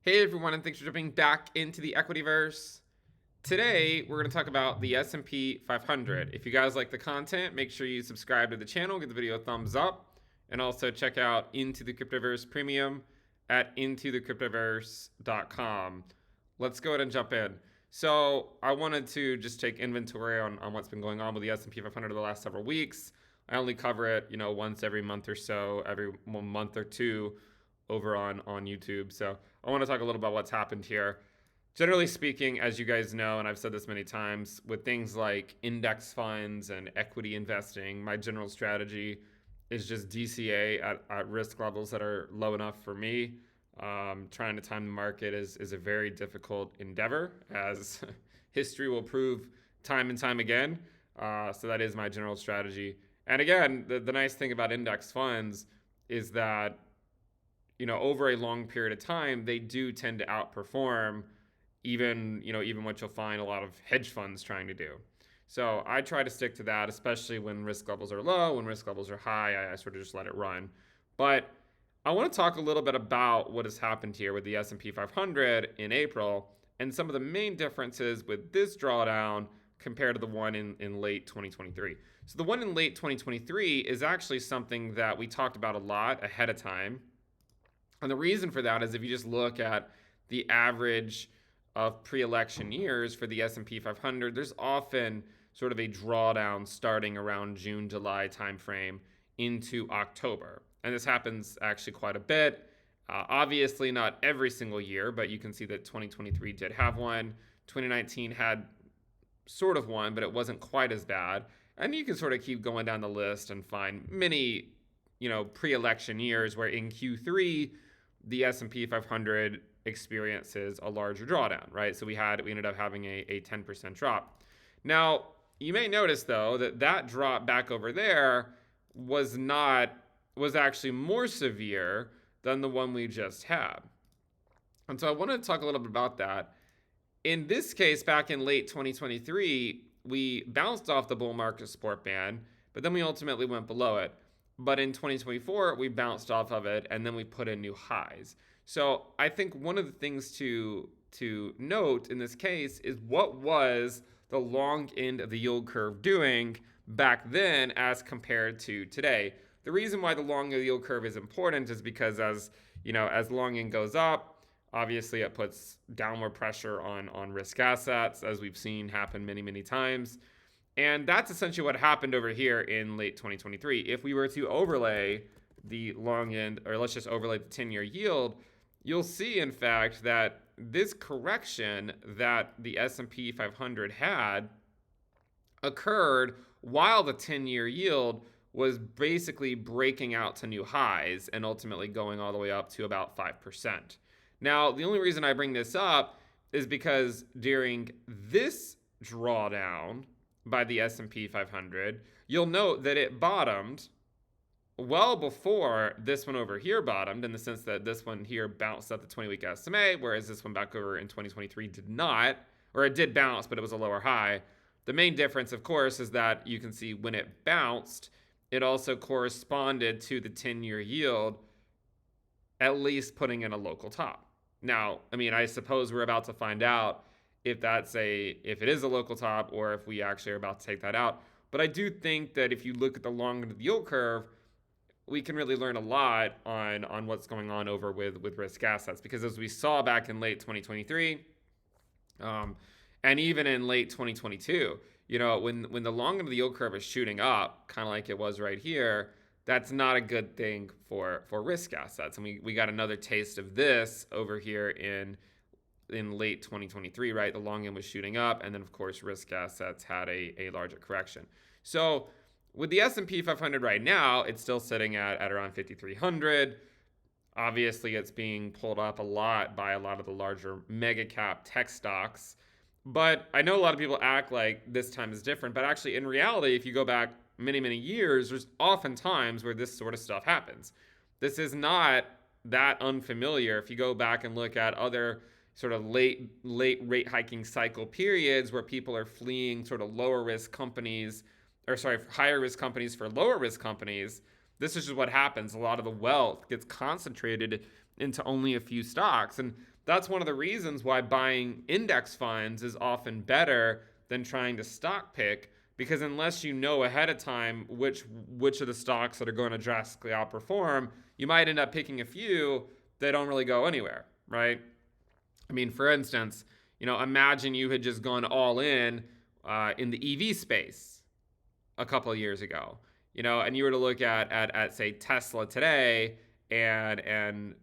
Hey everyone, and thanks for jumping back into the Equityverse. Today, we're going to talk about the S&P 500. If you guys like the content, make sure you subscribe to the channel, give the video a thumbs up, and also check out Into the Cryptoverse Premium at intothecryptoverse.com. Let's go ahead and jump in. So I wanted to just take inventory on what's been going on with the S&P 500 the last several weeks. I only cover it, once every month or so, every month or two over on YouTube. So I want to talk a little about what's happened here. Generally speaking, as you guys know, and I've said this many times, with things like index funds and equity investing, my general strategy is just DCA at risk levels that are low enough for me. Trying to time the market is a very difficult endeavor, as history will prove time and time again. So that is my general strategy. And again, the nice thing about index funds is that over a long period of time, they do tend to outperform even what you'll find a lot of hedge funds trying to do. So I try to stick to that, especially when risk levels are low. When risk levels are high, I sort of just let it run. But I want to talk a little bit about what has happened here with the S&P 500 in April and some of the main differences with this drawdown compared to the one in late 2023. So the one in late 2023 is actually something that we talked about a lot ahead of time. And the reason for that is if you just look at the average of pre-election years for the S&P 500, there's often sort of a drawdown starting around June, July timeframe into October. And this happens actually quite a bit. Obviously not every single year, but you can see that 2023 did have one. 2019 had sort of one, but it wasn't quite as bad. And you can sort of keep going down the list and find many, pre-election years where in Q3, the S&P 500 experiences a larger drawdown, right? So we ended up having a 10% drop. Now, you may notice though that drop back over there was actually more severe than the one we just had. And so I wanted to talk a little bit about that. In this case, back in late 2023, we bounced off the bull market support band, but then we ultimately went below it. But in 2024, we bounced off of it, and then we put in new highs. So I think one of the things to note in this case is what was the long end of the yield curve doing back then as compared to today. The reason why the long end of the yield curve is important is because as long end goes up, obviously it puts downward pressure on risk assets, as we've seen happen many, many times. And that's essentially what happened over here in late 2023. If we were to overlay the long end, or let's just overlay the 10-year yield, you'll see, in fact, that this correction that the S&P 500 had occurred while the 10-year yield was basically breaking out to new highs and ultimately going all the way up to about 5%. Now, the only reason I bring this up is because during this drawdown by the S&P 500, you'll note that it bottomed well before this one over here bottomed, in the sense that this one here bounced at the 20-week SMA, whereas this one back over in 2023 did not, or it did bounce, but it was a lower high. The main difference, of course, is that you can see when it bounced, it also corresponded to the 10-year yield, at least putting in a local top. Now, I suppose we're about to find out if it is a local top or if we actually are about to take that out. But I do think that if you look at the long end of the yield curve, we can really learn a lot on what's going on over with risk assets. Because as we saw back in late 2023, and even in late 2022, when the long end of the yield curve is shooting up, kind of like it was right here, that's not a good thing for risk assets. And we got another taste of this over here in late 2023, right? The long end was shooting up, and then of course risk assets had a larger correction. So with the S&P 500 right now, it's still sitting at around 5,300. Obviously, it's being pulled up a lot by a lot of the larger mega cap tech stocks. But I know a lot of people act like this time is different, but actually in reality, if you go back many, many years, there's often times where this sort of stuff happens. This is not that unfamiliar. If you go back and look at other sort of late rate hiking cycle periods where people are fleeing sort of higher risk companies for lower risk companies, this is just what happens. A lot of the wealth gets concentrated into only a few stocks. And that's one of the reasons why buying index funds is often better than trying to stock pick, because unless you know ahead of time which of the stocks that are going to drastically outperform, you might end up picking a few that don't really go anywhere, right? I mean, for instance, imagine you had just gone all in the EV space a couple of years ago, and you were to look at say Tesla today and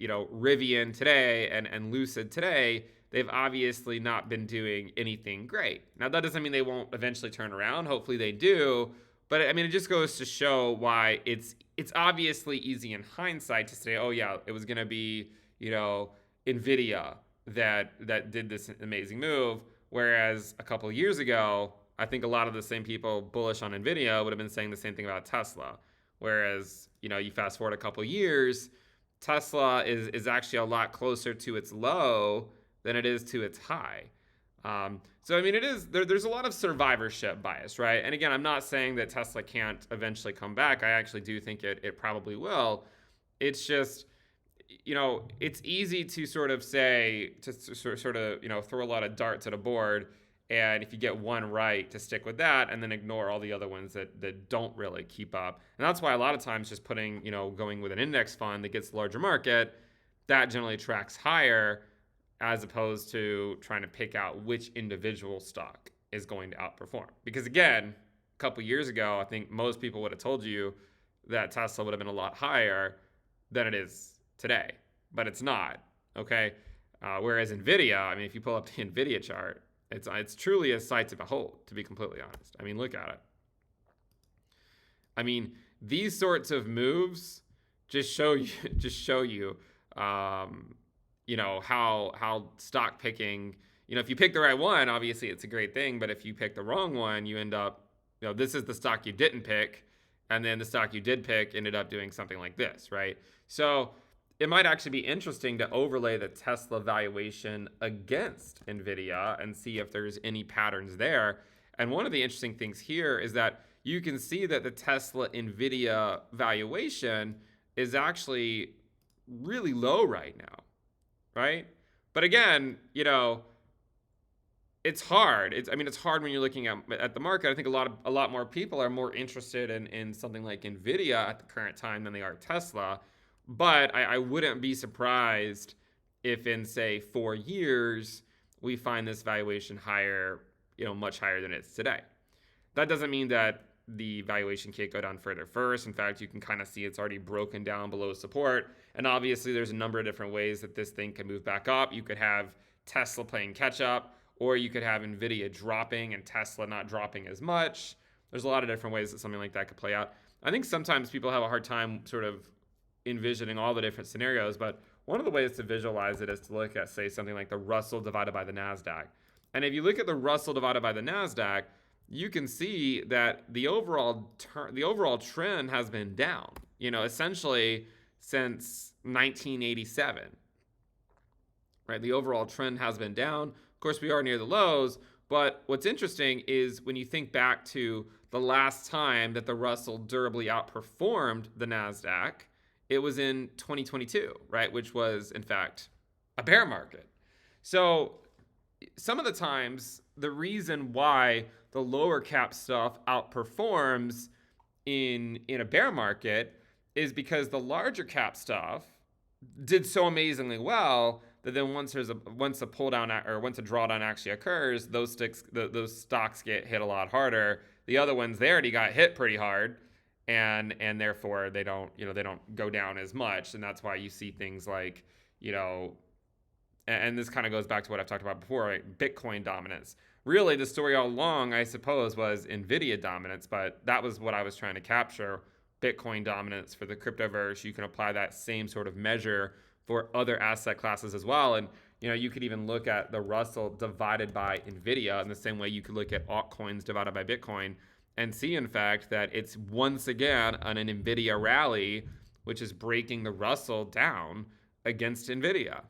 Rivian today and Lucid today. They've obviously not been doing anything great. Now that doesn't mean they won't eventually turn around. Hopefully they do. But I mean, it just goes to show why it's obviously easy in hindsight to say, oh yeah, it was going to be Nvidia that did this amazing move. Whereas a couple of years ago, I think a lot of the same people bullish on Nvidia would have been saying the same thing about Tesla. Whereas you fast forward a couple of years, Tesla is actually a lot closer to its low than it is to its high. So I mean, there's a lot of survivorship bias, right? And again, I'm not saying that Tesla can't eventually come back. I actually do think it probably will. It's just, it's easy to sort of say, to sort of, throw a lot of darts at a board. And if you get one right, to stick with that and then ignore all the other ones that don't really keep up. And that's why a lot of times just putting, going with an index fund that gets the larger market, that generally tracks higher, as opposed to trying to pick out which individual stock is going to outperform. Because again, a couple years ago, I think most people would have told you that Tesla would have been a lot higher than it is today, but it's not, okay? Whereas Nvidia, I mean, if you pull up the Nvidia chart, it's truly a sight to behold, to be completely honest. I mean, look at it. I mean, these sorts of moves just show you, how stock picking, if you pick the right one, obviously it's a great thing. But if you pick the wrong one, you end up, this is the stock you didn't pick. And then the stock you did pick ended up doing something like this, right? So it might actually be interesting to overlay the Tesla valuation against Nvidia and see if there's any patterns there. And one of the interesting things here is that you can see that the Tesla Nvidia valuation is actually really low right now, right? But again, it's hard. It's hard when you're looking at the market. I think a lot more people are more interested in something like Nvidia at the current time than they are Tesla. But I wouldn't be surprised if in, say, 4 years, we find this valuation higher, much higher than it is today. That doesn't mean that the valuation can't go down further first. In fact, you can kind of see it's already broken down below support. And obviously, there's a number of different ways that this thing can move back up. You could have Tesla playing catch up, or you could have Nvidia dropping and Tesla not dropping as much. There's a lot of different ways that something like that could play out. I think sometimes people have a hard time sort of envisioning all the different scenarios, but one of the ways to visualize it is to look at, say, something like the Russell divided by the NASDAQ. And if you look at the Russell divided by the NASDAQ, you can see that the overall trend has been down, essentially since 1987, right? The overall trend has been down. Of course, we are near the lows, but what's interesting is when you think back to the last time that the Russell durably outperformed the NASDAQ, it was in 2022, right? Which was, in fact, a bear market. So some of the times, the reason why the lower cap stuff outperforms in a bear market is because the larger cap stuff did so amazingly well that then once a pull down or once a drawdown actually occurs, those stocks get hit a lot harder. The other ones, they already got hit pretty hard, and therefore they don't go down as much. And that's why you see things like, and this kind of goes back to what I've talked about before, right? Bitcoin dominance. Really, the story all along, I suppose, was Nvidia dominance, but that was what I was trying to capture. Bitcoin dominance for the Cryptoverse. You can apply that same sort of measure for other asset classes as well. And you could even look at the Russell divided by Nvidia in the same way you could look at altcoins divided by Bitcoin and see, in fact, that it's once again on an Nvidia rally, which is breaking the Russell down against Nvidia,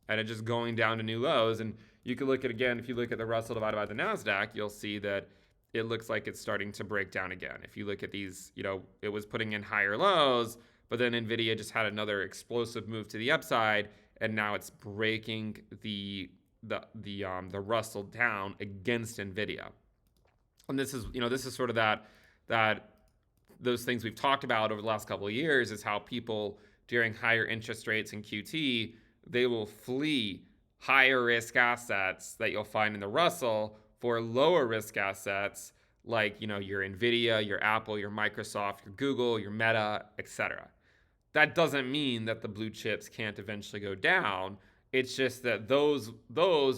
and it's just going down to new lows. And you could look at, again, if you look at the Russell divided by the NASDAQ, you'll see that it looks like it's starting to break down again. If you look at these, it was putting in higher lows, but then Nvidia just had another explosive move to the upside, and now it's breaking the Russell down against Nvidia. And this is sort of that those things we've talked about over the last couple of years, is how people during higher interest rates in QT, they will flee higher risk assets that you'll find in the Russell for lower risk assets like, your Nvidia, your Apple, your Microsoft, your Google, your Meta, etc. That doesn't mean that the blue chips can't eventually go down. It's just that those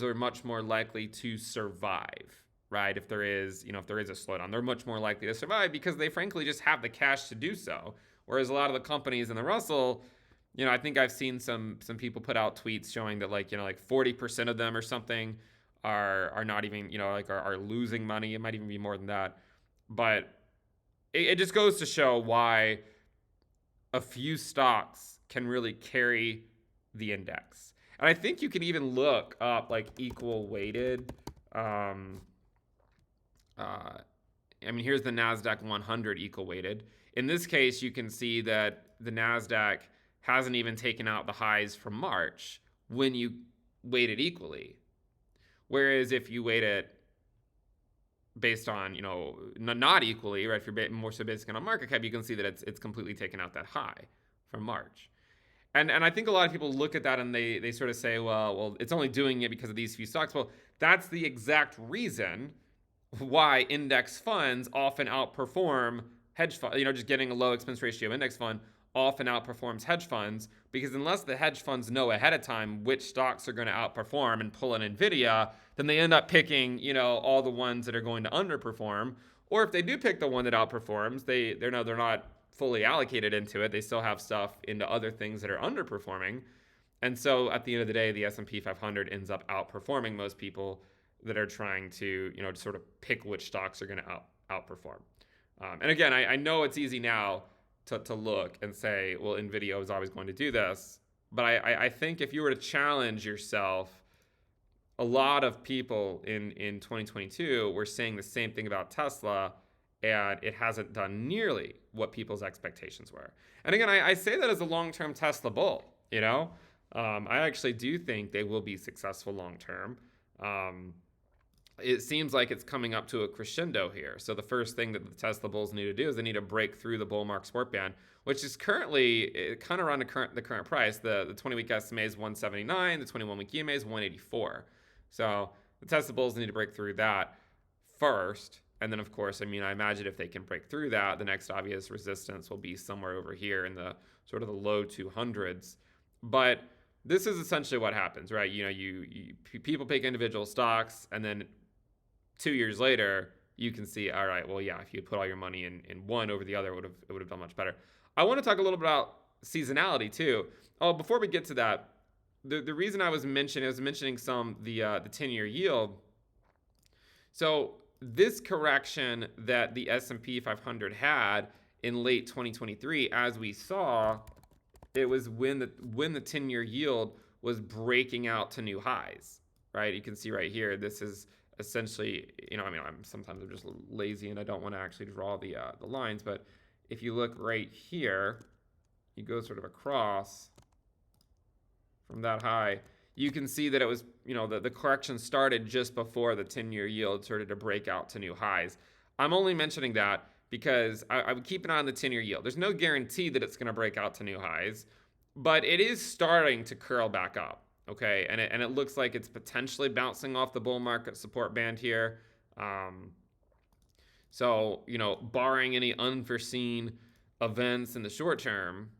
are much more likely to survive, right? If there is a slowdown, they're much more likely to survive because they frankly just have the cash to do so. Whereas a lot of the companies in the Russell, I think I've seen some people put out tweets showing that like 40% of them or something are not even, are losing money. It might even be more than that. But it just goes to show why a few stocks can really carry the index. And I think you can even look up like equal weighted. Here's the NASDAQ 100 equal weighted. In this case, you can see that the NASDAQ hasn't even taken out the highs from March when you weight it equally. Whereas if you weight it based on, not equally, right? If you're more so based on market cap, you can see that it's completely taken out that high from March. And I think a lot of people look at that and they sort of say, well, it's only doing it because of these few stocks. Well, that's the exact reason why index funds often outperform hedge funds. Just getting a low expense ratio index fund often outperforms hedge funds, because unless the hedge funds know ahead of time which stocks are going to outperform and pull in Nvidia, then they end up picking, all the ones that are going to underperform. Or if they do pick the one that outperforms, they're not fully allocated into it. They still have stuff into other things that are underperforming. And so at the end of the day, the S&P 500 ends up outperforming most people that are trying to, to sort of pick which stocks are going to outperform. And again, I know it's easy now to look and say, well, Nvidia is always going to do this. But I think if you were to challenge yourself, a lot of people in 2022 were saying the same thing about Tesla, and it hasn't done nearly what people's expectations were. And again, I say that as a long-term Tesla bull, I actually do think they will be successful long-term. It seems like it's coming up to a crescendo here. So the first thing that the Tesla bulls need to do is they need to break through the bull mark support band, which is currently kind of around the current price. The 20-week SMA is 179, the 21-week EMA is 184. So the Tesla bulls need to break through that first. And then, of course, I imagine if they can break through that, the next obvious resistance will be somewhere over here in the sort of the low 200s. But this is essentially what happens, right? People pick individual stocks, and then 2 years later, you can see, all right, well, yeah, if you put all your money in one over the other, it would have done much better. I want to talk a little bit about seasonality too. Oh, before we get to that, the reason I was mentioning the 10-year yield. So this correction that the S&P 500 had in late 2023, as we saw, it was when the 10-year yield was breaking out to new highs, right? You can see right here, this is essentially, sometimes I'm just lazy and I don't want to actually draw the lines, but if you look right here, you go sort of across from that high, you can see that it was, the correction started just before the 10-year yield started to break out to new highs. I'm only mentioning that because I would keep an eye on the 10-year yield. There's no guarantee that it's going to break out to new highs, but it is starting to curl back up. Okay, and it looks like it's potentially bouncing off the bull market support band here. So, barring any unforeseen events in the short term,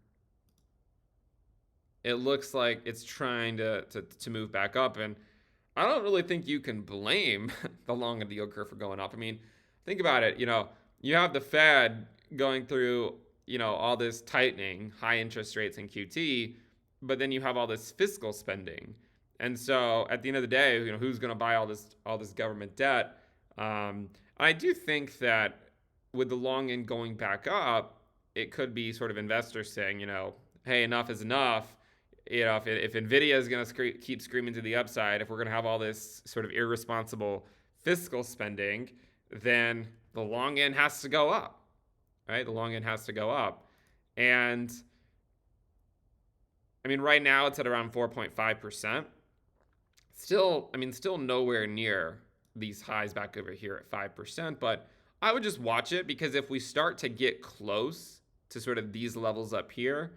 it looks like it's trying to move back up. And I don't really think you can blame the long end of the yield curve for going up. Think about it. You have the Fed going through, all this tightening, high interest rates in QT, but then you have all this fiscal spending. And so at the end of the day, who's going to buy all this government debt? I do think that with the long end going back up, it could be sort of investors saying, hey, enough is enough. If Nvidia is going to keep screaming to the upside, if we're going to have all this sort of irresponsible fiscal spending, then the long end has to go up, right? The long end has to go up. And I mean, right now it's at around 4.5%. Still, I mean, still nowhere near these highs back over here at 5%, but I would just watch it because if we start to get close to sort of these levels up here,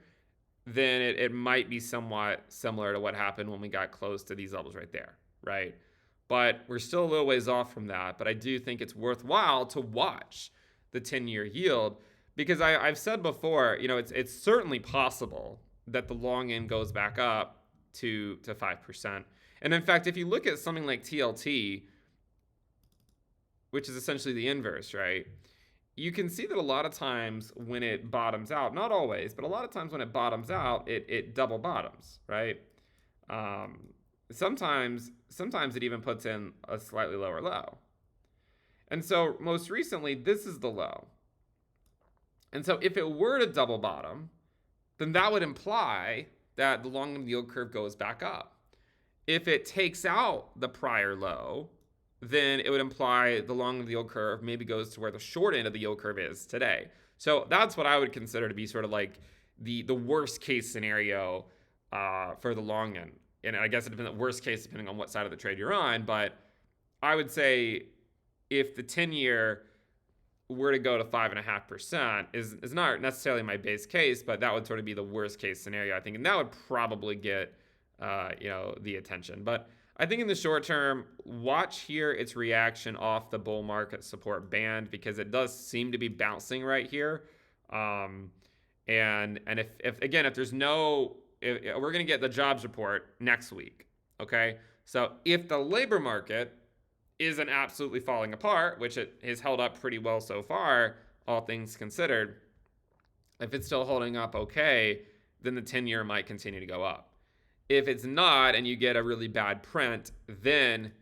then it might be somewhat similar to what happened when we got close to these levels right there, right? But we're still a little ways off from that. But I do think it's worthwhile to watch the 10-year yield because I've said before, it's certainly possible that the long end goes back up to 5%. And in fact, if you look at something like TLT, which is essentially the inverse, right? You can see that a lot of times when it bottoms out, not always, but a lot of times when it bottoms out, it double bottoms, right? Sometimes it even puts in a slightly lower low. And so most recently, this is the low. And so if it were to double bottom, then that would imply that the long end of the yield curve goes back up. If it takes out the prior low, then it would imply the long end of the yield curve maybe goes to where the short end of the yield curve is today. So that's what I would consider to be sort of like the worst case scenario for the long end. And I guess it depends on worst case depending on what side of the trade you're on. But I would say if the 10-year were to go to 5.5% is not necessarily my base case, but that would sort of be the worst case scenario, I think. And that would probably get the attention. But I think in the short term, watch here its reaction off the bull market support band because it does seem to be bouncing right here. And if there's no, if we're going to get the jobs report next week, okay? So if the labor market isn't absolutely falling apart, which it has held up pretty well so far, all things considered, if it's still holding up okay, then the 10-year might continue to go up. If it's not and you get a really bad print, then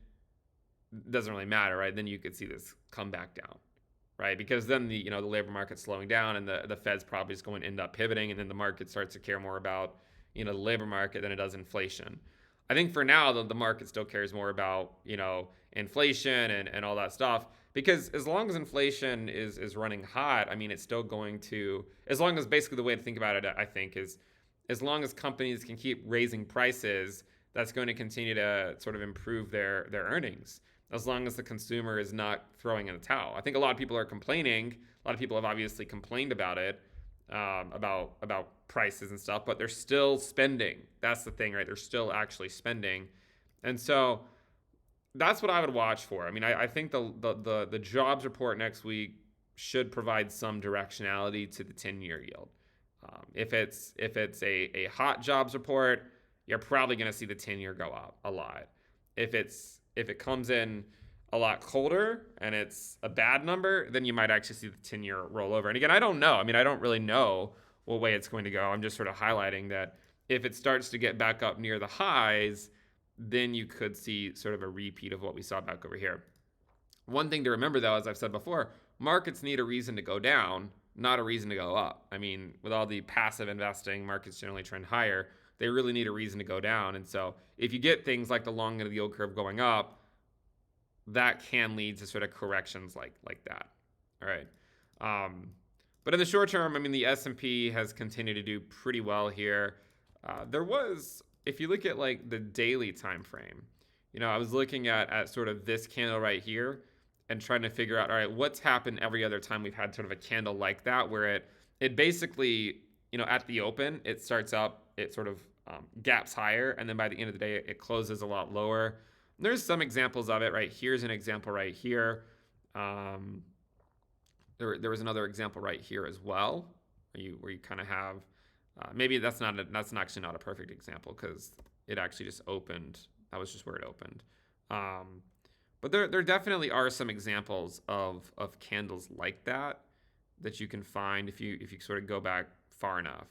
it doesn't really matter, right? Then you could see this come back down, right? Because then the labor market's slowing down and the Fed's probably just going to end up pivoting, and then the market starts to care more about the labor market than it does inflation. I think for now the market still cares more about inflation and all that stuff, because as long as inflation is running hot, I mean it's still going to, as long as basically the way to think about it I think is as long as companies can keep raising prices, that's going to continue to sort of improve their earnings, as long as the consumer is not throwing in the towel. I think a lot of people are complaining. A lot of people have obviously complained about it, about prices and stuff, but they're still spending. That's the thing, right? They're still actually spending. And so that's what I would watch for. I mean, I think the jobs report next week should provide some directionality to the 10-year yield. If it's a hot jobs report, you're probably going to see the 10-year go up a lot. If it comes in a lot colder and it's a bad number, then you might actually see the 10-year roll over. And again, I don't know. I mean, I don't really know what way it's going to go. I'm just sort of highlighting that if it starts to get back up near the highs, then you could see sort of a repeat of what we saw back over here. One thing to remember, though, as I've said before, markets need a reason to go down, not a reason to go up. I mean, with all the passive investing, markets generally trend higher. They really need a reason to go down. And so if you get things like the long end of the yield curve going up, that can lead to sort of corrections like that. All right. But in the short term, I mean, the S&P has continued to do pretty well here. There was, if you look at like the daily time frame, I was looking at sort of this candle right here and trying to figure out, all right, what's happened every other time we've had sort of a candle like that, where it basically, at the open, it starts up, it sort of gaps higher, and then by the end of the day, it closes a lot lower. There's some examples of it, right? Here's an example right here. There was another example right here as well, where you kind of have, maybe that's actually not a perfect example because it actually just opened. That was just where it opened. But there definitely are some examples of candles like that you can find if you sort of go back far enough.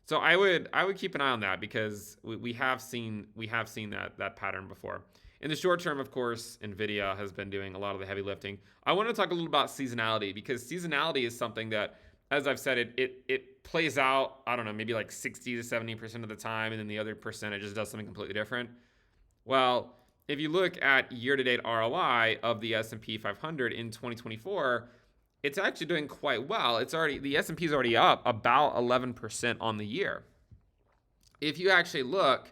So I would keep an eye on that because we have seen that pattern before. In the short term, of course, Nvidia has been doing a lot of the heavy lifting. I want to talk a little about seasonality because seasonality is something that, as I've said, it plays out, I don't know, maybe like 60 to 70% of the time, and then the other percentage just does something completely different. Well, if you look at year-to-date ROI of the S&P 500 in 2024, it's actually doing quite well. The S&P is already up about 11% on the year. If you actually look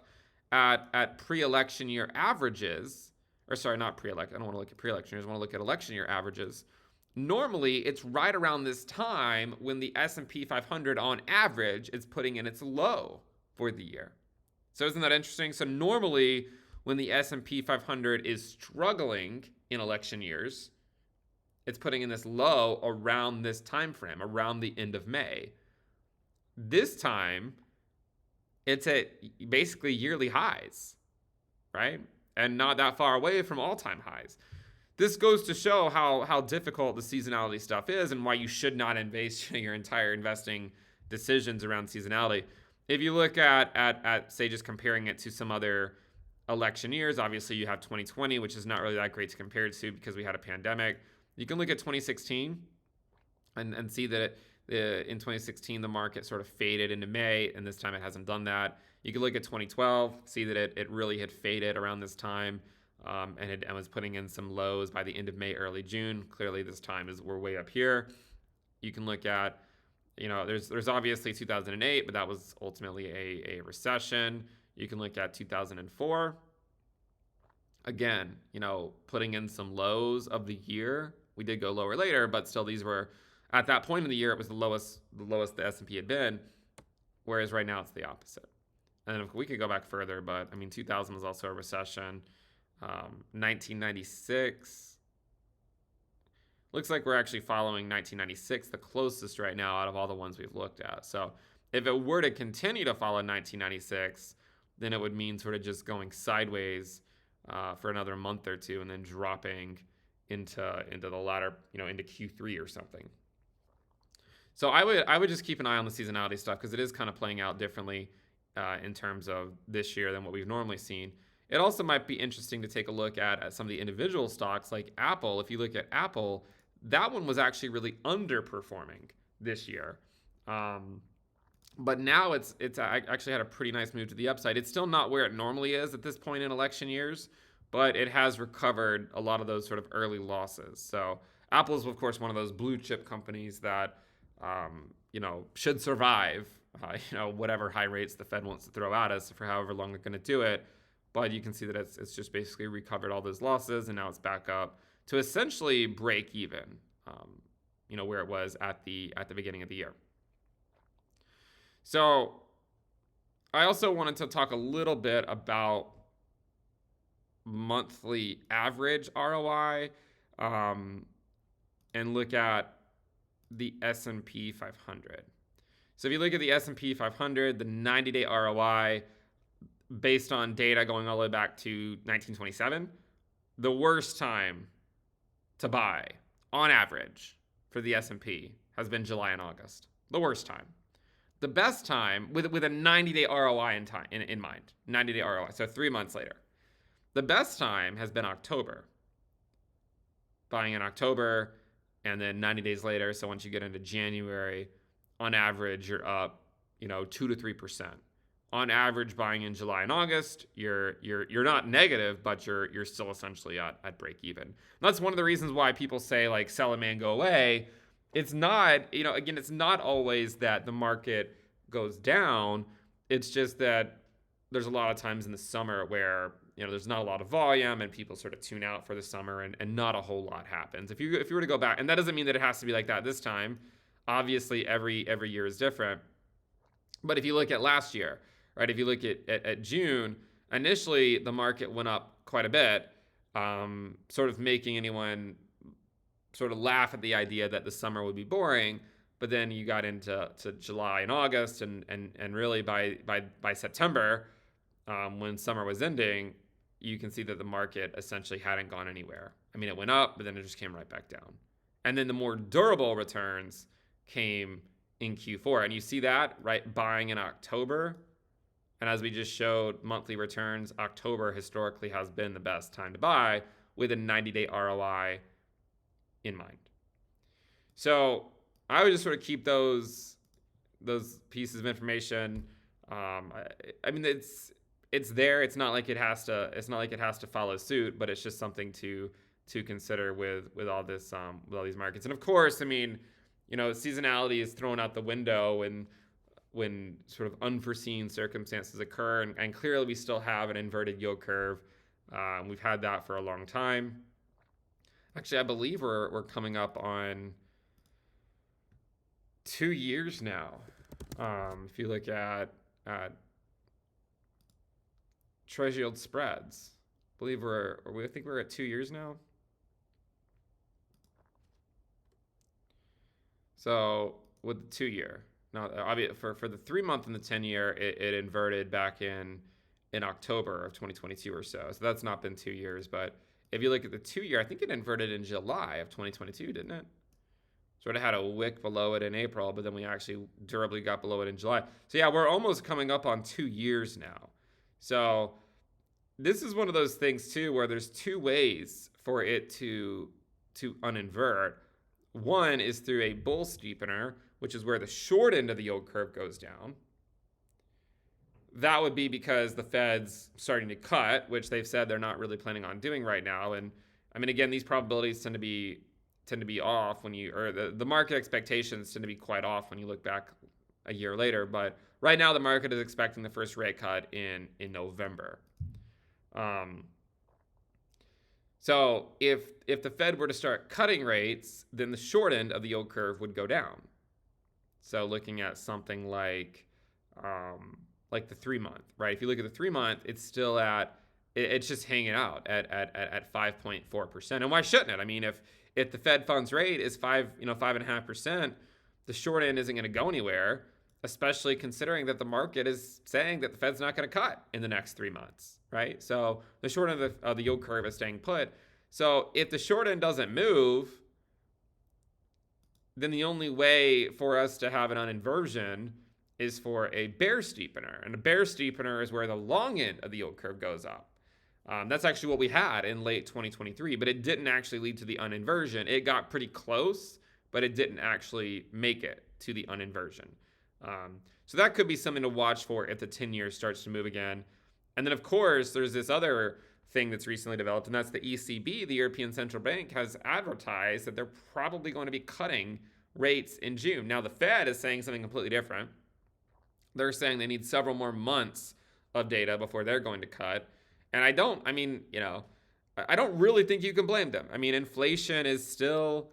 at pre-election year averages, or sorry, not pre-election, I don't want to look at pre-election years, I want to look at election year averages. Normally, it's right around this time when the S&P 500 on average is putting in its low for the year. So isn't that interesting? So normally, when the S&P 500 is struggling in election years, it's putting in this low around this time frame, around the end of May. This time, it's at basically yearly highs, right? And not that far away from all-time highs. This goes to show how difficult the seasonality stuff is and why you should not base your entire investing decisions around seasonality. If you look at say, just comparing it to some other election years, obviously you have 2020, which is not really that great to compare it to because we had a pandemic. You can look at 2016 and see that in 2016, the market sort of faded into May, and this time it hasn't done that. You can look at 2012, see that it really had faded around this time, and was putting in some lows by the end of May, early June. Clearly, this time we're way up here. You can look at, there's obviously 2008, but that was ultimately a recession. You can look at 2004. Again, putting in some lows of the year. We did go lower later, but still these were, at that point in the year, it was the lowest the S&P had been, whereas right now it's the opposite. And we could go back further, but 2000 was also a recession. 1996, looks like we're actually following 1996, the closest right now out of all the ones we've looked at. So if it were to continue to follow 1996, then it would mean sort of just going sideways for another month or two, and then dropping into the latter, into Q3 or something. So I would just keep an eye on the seasonality stuff because it is kind of playing out differently in terms of this year than what we've normally seen. It also might be interesting to take a look at some of the individual stocks like Apple. If you look at Apple, that one was actually really underperforming this year. But now it's actually had a pretty nice move to the upside. It's still not where it normally is at this point in election years, but it has recovered a lot of those sort of early losses. So Apple is, of course, one of those blue chip companies that should survive, whatever high rates the Fed wants to throw at us for however long they're going to do it. But you can see that it's just basically recovered all those losses, and now it's back up to essentially break even, where it was at the beginning of the year. So I also wanted to talk a little bit about monthly average ROI and look at the S&P 500. So if you look at the S&P 500, the 90-day ROI based on data going all the way back to 1927, the worst time to buy on average for the S&P has been July and August. The worst time. The best time with a 90-day ROI in mind, 90-day ROI, so 3 months later. The best time has been October. Buying in October, and then 90 days later, so once you get into January, on average, you're up, 2 to 3%. On average, buying in July and August, you're not negative, but you're still essentially at break even. And that's one of the reasons why people say like sell a man, go away. It's not, again, it's not always that the market goes down. It's just that there's a lot of times in the summer where there's not a lot of volume and people sort of tune out for the summer and not a whole lot happens. If you were to go back, and that doesn't mean that it has to be like that this time. Obviously, every year is different. But if you look at last year, right? If you look at June, initially the market went up quite a bit, sort of making anyone sort of laugh at the idea that the summer would be boring. But then you got into July and August, and really by September, when summer was ending, you can see that the market essentially hadn't gone anywhere. It went up, but then it just came right back down. And then the more durable returns came in Q4. And you see that, right? Buying in October. And as we just showed, monthly returns, October historically has been the best time to buy with a 90-day ROI in mind. So I would just sort of keep those pieces of information. It's there. It's not like it has to follow suit, but it's just something to consider with all this with all these markets. And of course, seasonality is thrown out the window, and when sort of unforeseen circumstances occur. And clearly we still have an inverted yield curve. We've had that for a long time. Actually, I believe we're coming up on 2 years now. If you look at treasury yield spreads, I think we're at 2 years now. So with the 2 year, now for the 3 month and the 10 year, it inverted back in October of 2022 or so. So that's not been 2 years, but if you look at the 2 year, I think it inverted in July of 2022, didn't it? Sort of had a wick below it in April, but then we actually durably got below it in July. So yeah, we're almost coming up on 2 years now. So this is one of those things too, where there's two ways for it to uninvert. One is through a bull steepener, which is where the short end of the yield curve goes down. That would be because the Fed's starting to cut, which they've said they're not really planning on doing right now. And I mean, again, these probabilities tend to be off when the market expectations tend to be quite off when you look back a year later. But right now, the market is expecting the first rate cut in November. So if the Fed were to start cutting rates, then the short end of the yield curve would go down. So looking at something like the 3 month, right? If you look at the 3 month, it's still it's just hanging out at 5.4%. And why shouldn't it? I mean, if the Fed funds rate is 5.5%, the short end isn't going to go anywhere, especially considering that the market is saying that the Fed's not going to cut in the next 3 months, right? So the short end of the yield curve is staying put. So if the short end doesn't move, then the only way for us to have an uninversion is for a bear steepener. And a bear steepener is where the long end of the yield curve goes up. That's actually what we had in late 2023, but it didn't actually lead to the uninversion. It got pretty close, but it didn't actually make it to the uninversion. So that could be something to watch for if the 10 year starts to move again. And then, of course, there's this other thing that's recently developed, and that's the ECB, the European Central Bank, has advertised that they're probably going to be cutting rates in June. Now, the Fed is saying something completely different. They're saying they need several more months of data before they're going to cut. And I don't really think you can blame them. I mean, inflation is still,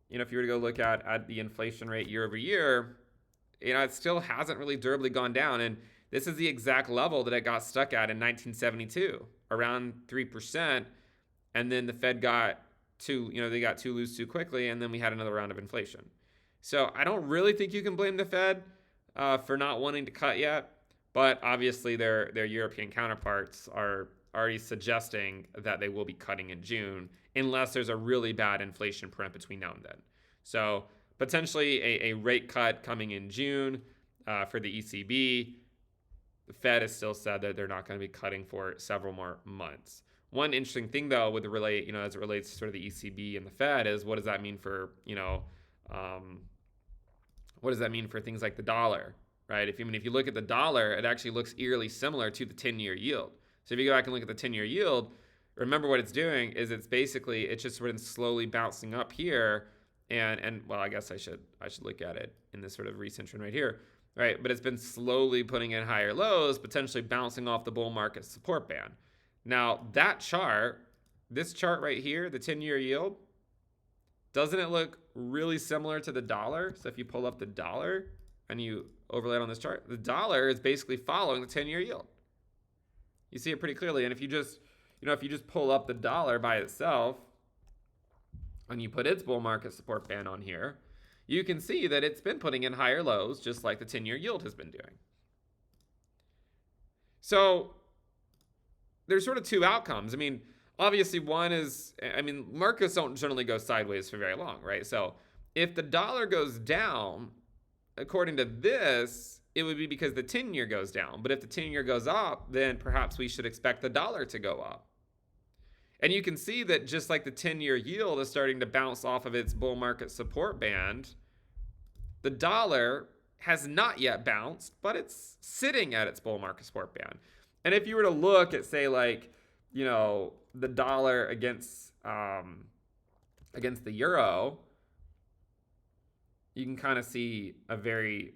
if you were to go look at the inflation rate year over year, it still hasn't really durably gone down. And this is the exact level that it got stuck at in 1972, around 3%. And then the Fed got too loose too quickly. And then we had another round of inflation. So I don't really think you can blame the Fed for not wanting to cut yet. But obviously their European counterparts are already suggesting that they will be cutting in June unless there's a really bad inflation print between now and then. So potentially a rate cut coming in June for the ECB. The Fed has still said that they're not going to be cutting for several more months. One interesting thing, though, as it relates to sort of the ECB and the Fed is what does that mean for things like the dollar, right? If you look at the dollar, it actually looks eerily similar to the 10-year yield. So if you go back and look at the 10-year yield, remember what it's doing is it's just sort of slowly bouncing up here. And well, I guess I should look at it in this sort of recent trend right here, right? But it's been slowly putting in higher lows, potentially bouncing off the bull market support band. Now this chart right here, the 10-year yield, doesn't it look really similar to the dollar? So if you pull up the dollar and you overlay it on this chart, the dollar is basically following the 10-year yield. You see it pretty clearly. And if you just pull up the dollar by itself and you put its bull market support band on here, you can see that it's been putting in higher lows just like the 10-year yield has been doing. So there's sort of two outcomes. I mean, obviously one is, markets don't generally go sideways for very long, right? So if the dollar goes down, according to this, it would be because the 10-year goes down. But if the 10-year goes up, then perhaps we should expect the dollar to go up. And you can see that just like the 10-year yield is starting to bounce off of its bull market support band, the dollar has not yet bounced, but it's sitting at its bull market support band. And if you were to look at, say, the dollar against the euro, you can kind of see a very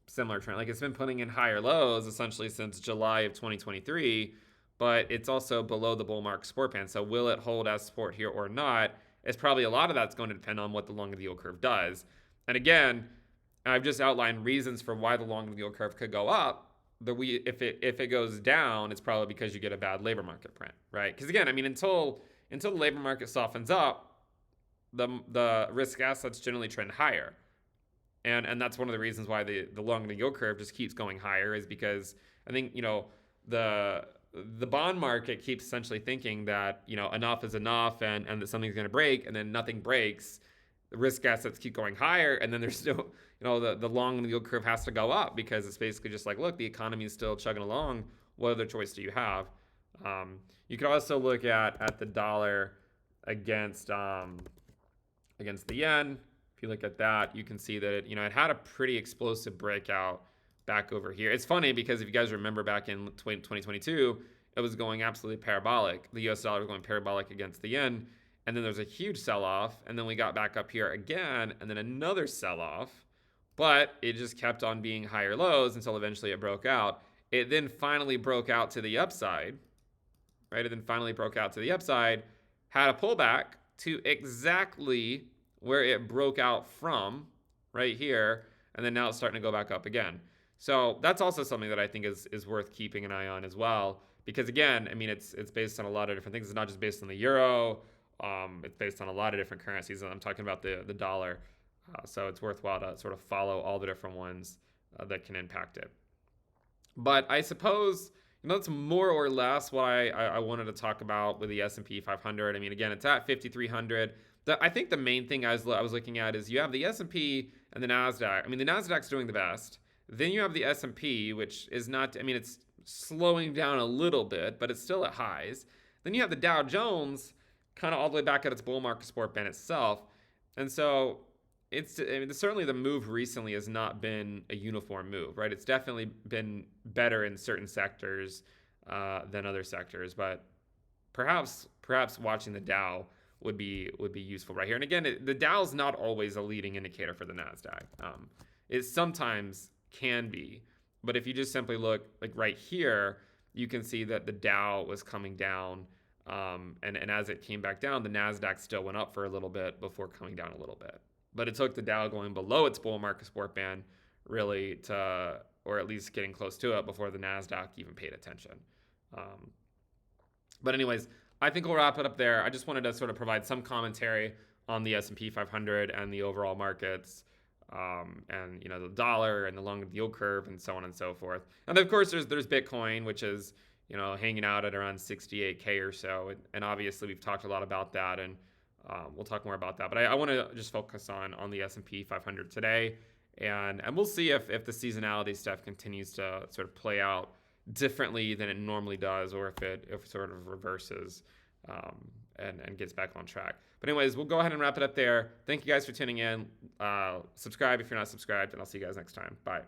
similar trend. Like it's been putting in higher lows essentially since July of 2023, but it's also below the bull market support band. So will it hold as support here or not? It's probably a lot of that's going to depend on what the long of the yield curve does. And again, I've just outlined reasons for why the long of the yield curve could go up. If it goes down, it's probably because you get a bad labor market print, right? Because again, I mean, until the labor market softens up, the risk assets generally trend higher. And that's one of the reasons why the long of the yield curve just keeps going higher, is because I think, the bond market keeps essentially thinking that, enough is enough and that something's going to break, and then nothing breaks. The risk assets keep going higher, and then there's still, the long yield curve has to go up, because it's basically just like, look, the economy is still chugging along. What other choice do you have? You could also look at the dollar against the yen. If you look at that, you can see that it had a pretty explosive breakout back over here. It's funny because if you guys remember back in 2022, it was going absolutely parabolic. The US dollar was going parabolic against the yen, and then there was a huge sell-off, and then we got back up here again, and then another sell-off, but it just kept on being higher lows until eventually it broke out. It then finally broke out to the upside, right? It then finally broke out to the upside, had a pullback to exactly where it broke out from, right here, and then now it's starting to go back up again. So that's also something that I think is worth keeping an eye on as well, because again, I mean, it's based on a lot of different things. It's not just based on the euro. It's based on a lot of different currencies, and I'm talking about the dollar. So it's worthwhile to sort of follow all the different ones that can impact it. But I suppose that's more or less what I wanted to talk about with the S&P 500. I mean, again, it's at 5,300. I think the main thing I was looking at is you have the S&P and the NASDAQ. I mean, the NASDAQ's doing the best. Then you have the S&P, which is not, I mean, it's slowing down a little bit, but it's still at highs. Then you have the Dow Jones kind of all the way back at its bull market support band itself. And so certainly the move recently has not been a uniform move, right? It's definitely been better in certain sectors than other sectors, but perhaps watching the Dow would be useful right here. And again, the Dow is not always a leading indicator for the NASDAQ. It sometimes can be, but if you just simply look like right here, you can see that the Dow was coming down, and as it came back down, the NASDAQ still went up for a little bit before coming down a little bit. But it took the Dow going below its bull market support band really to, or at least getting close to it, before the NASDAQ even paid attention. But anyways, I think we'll wrap it up there. I just wanted to sort of provide some commentary on the S&P 500 and the overall markets, and the dollar and the long yield curve and so on and so forth. And of course, there's Bitcoin, which is hanging out at around 68K or so, and obviously we've talked a lot about that, and we'll talk more about that. But I want to just focus on the S&P 500 today, and we'll see if the seasonality stuff continues to sort of play out differently than it normally does, or if it sort of reverses and gets back on track. But anyways, we'll go ahead and wrap it up there. Thank you guys for tuning in. Subscribe if you're not subscribed, and I'll see you guys next time. Bye.